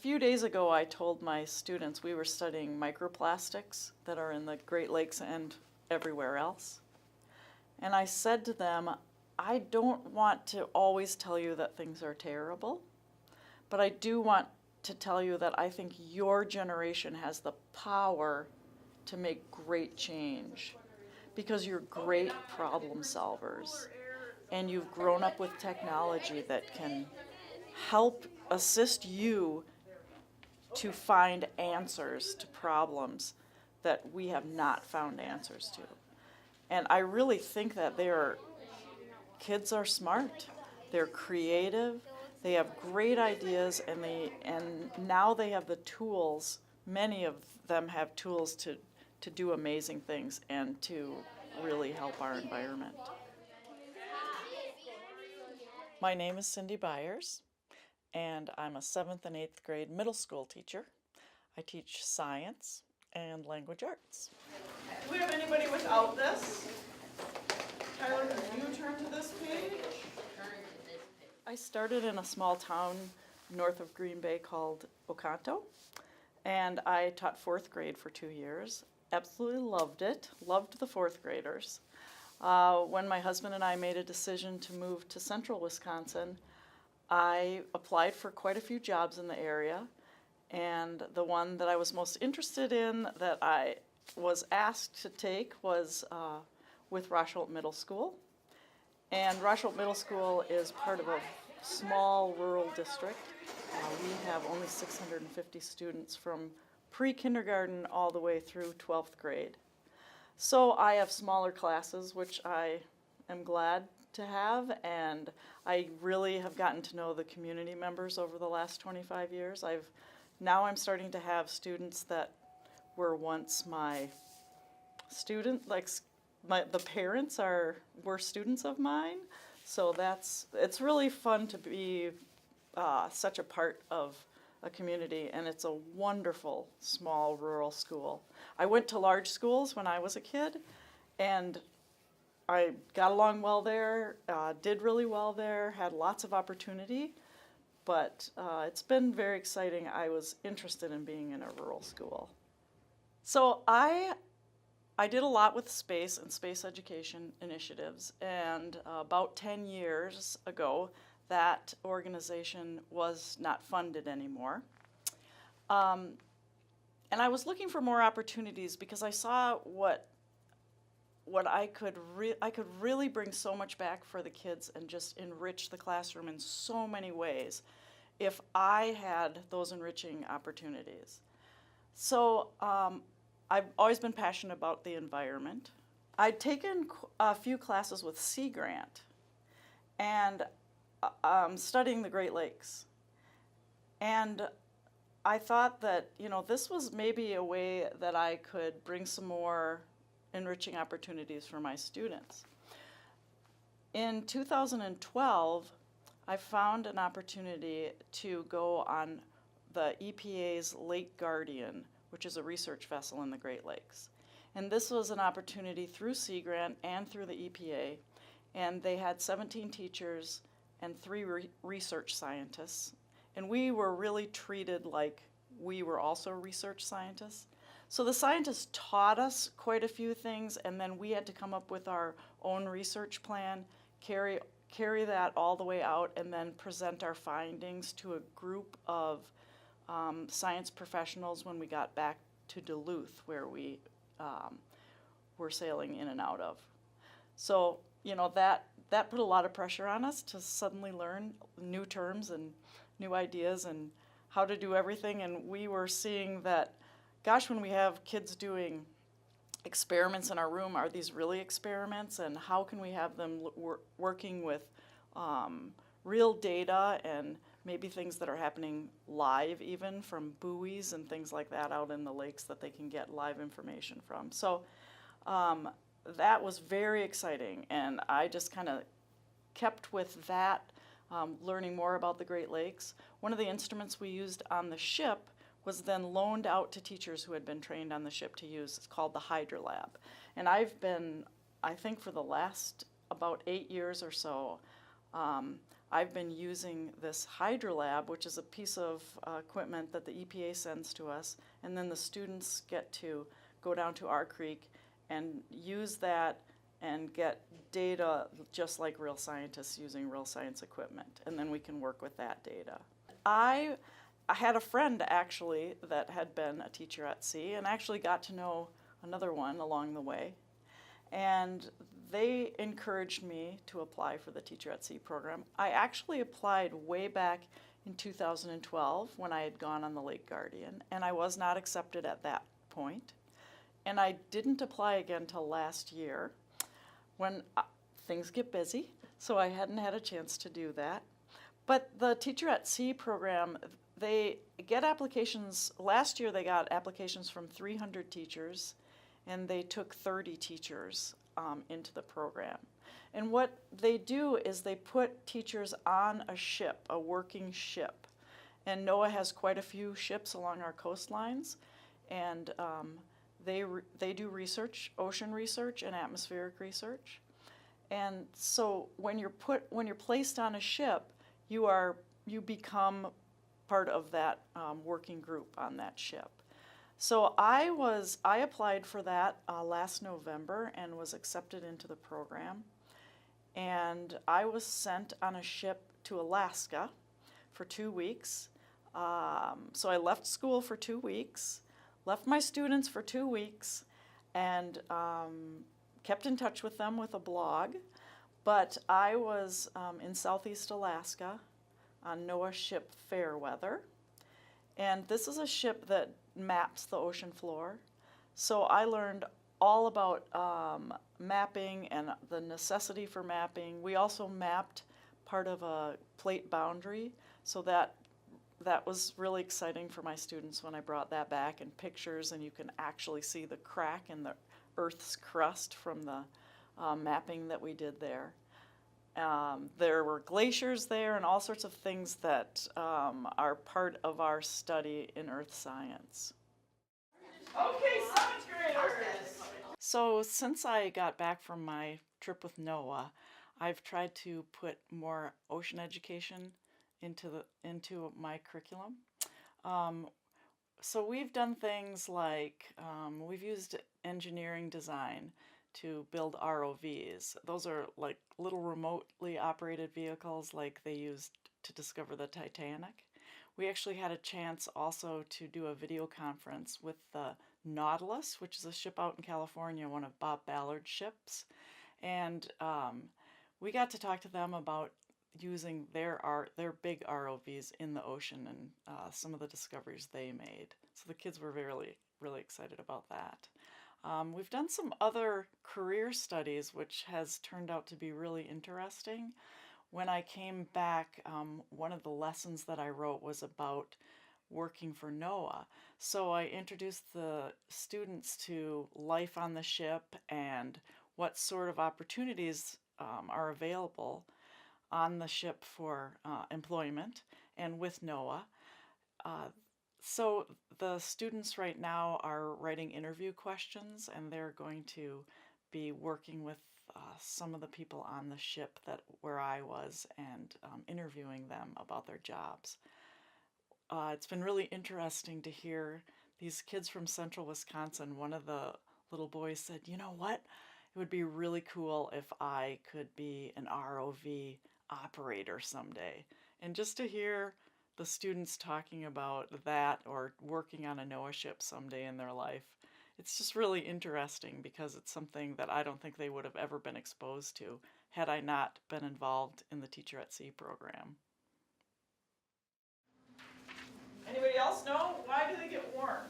few days ago I told my students we were studying microplastics that are in the Great Lakes and everywhere else. And I said to them, I don't want to always tell you that things are terrible, but I do want to tell you that I think your generation has the power to make great change because you're great problem solvers and you've grown up with technology that can help assist you to find answers to problems that we have not found answers to. And I really think that kids are smart, they're creative, they have great ideas, and now they have the tools, many of them have tools to do amazing things and to really help our environment. My name is Cindy Byers, and I'm a 7th and 8th grade middle school teacher. I teach science and language arts. Do we have anybody without this? Tyler, can you turn to this page? I started in a small town north of Green Bay called Oconto, and I taught 4th grade for 2 years. Absolutely loved it, loved the 4th graders. When my husband and I made a decision to move to central Wisconsin, I applied for quite a few jobs in the area, and the one that I was most interested in that I was asked to take was with Rosholt Middle School. And Rosholt Middle School is part of a small rural district. We have only 650 students from pre-kindergarten all the way through 12th grade. So I have smaller classes, which I am glad to have, and I really have gotten to know the community members over the last 25 years. Now I'm starting to have students that were once my student, the parents were students of mine, so it's really fun to be such a part of a community, and it's a wonderful small rural school. I went to large schools when I was a kid, and I got along well there, did really well there, had lots of opportunity, but it's been very exciting. I was interested in being in a rural school. So I did a lot with space and space education initiatives, and about 10 years ago, that organization was not funded anymore. And I was looking for more opportunities because I saw what I could really bring so much back for the kids and just enrich the classroom in so many ways if I had those enriching opportunities. So I've always been passionate about the environment. I'd taken a few classes with Sea Grant and studying the Great Lakes. And I thought that, this was maybe a way that I could bring some more enriching opportunities for my students. In 2012, I found an opportunity to go on the EPA's Lake Guardian, which is a research vessel in the Great Lakes. And this was an opportunity through Sea Grant and through the EPA, and they had 17 teachers and 3 research scientists. And we were really treated like we were also research scientists. So the scientists taught us quite a few things, and then we had to come up with our own research plan, carry that all the way out, and then present our findings to a group of science professionals when we got back to Duluth, where we were sailing in and out of. So, that put a lot of pressure on us to suddenly learn new terms and new ideas and how to do everything. And we were seeing that, gosh, when we have kids doing experiments in our room, are these really experiments? And how can we have them working with real data and maybe things that are happening live, even from buoys and things like that out in the lakes that they can get live information from. So that was very exciting, and I just kind of kept with that, learning more about the Great Lakes. One of the instruments we used on the ship was then loaned out to teachers who had been trained on the ship to use. It's called the Hydra Lab. And I've been, I think for the last about 8 years or so, I've been using this HydroLab, which is a piece of equipment that the EPA sends to us, and then the students get to go down to our creek and use that and get data just like real scientists using real science equipment, and then we can work with that data. I had a friend actually that had been a teacher at sea and actually got to know another one along the way, and they encouraged me to apply for the Teacher at Sea program. I actually applied way back in 2012 when I had gone on the Lake Guardian, and I was not accepted at that point. And I didn't apply again till last year when things get busy, so I hadn't had a chance to do that. But the Teacher at Sea program, they get applications. Last year they got applications from 300 teachers, and they took 30 teachers into the program. And what they do is they put teachers on a ship, a working ship. And NOAA has quite a few ships along our coastlines, and they do research, ocean research and atmospheric research. And so when you're placed on a ship, you become part of that working group on that ship. So I applied for that last November and was accepted into the program. And I was sent on a ship to Alaska for 2 weeks. So I left school for 2 weeks, left my students for 2 weeks, and kept in touch with them with a blog. But I was in Southeast Alaska on NOAA ship Fairweather. And this is a ship that maps the ocean floor. So I learned all about mapping and the necessity for mapping. We also mapped part of a plate boundary, so that was really exciting for my students when I brought that back in pictures, and you can actually see the crack in the Earth's crust from the mapping that we did there. There were glaciers there and all sorts of things that are part of our study in earth science. Okay, seventh graders. So since I got back from my trip with NOAA, I've tried to put more ocean education into my curriculum. So we've done things like we've used engineering design to build ROVs. Those are like little remotely operated vehicles like they used to discover the Titanic. We actually had a chance also to do a video conference with the Nautilus, which is a ship out in California, one of Bob Ballard's ships. And we got to talk to them about using their big ROVs in the ocean and some of the discoveries they made. So the kids were really, really excited about that. We've done some other career studies, which has turned out to be really interesting. When I came back, one of the lessons that I wrote was about working for NOAA. So I introduced the students to life on the ship and what sort of opportunities are available on the ship for employment and with NOAA. So the students right now are writing interview questions, and they're going to be working with some of the people on the ship where I was and interviewing them about their jobs. It's been really interesting to hear these kids from central Wisconsin. One of the little boys said, "You know what? It would be really cool if I could be an ROV operator someday." And just to hear the students talking about that or working on a NOAA ship someday in their life, it's just really interesting because it's something that I don't think they would have ever been exposed to had I not been involved in the Teacher at Sea program. Anybody else know? Why do they get warm?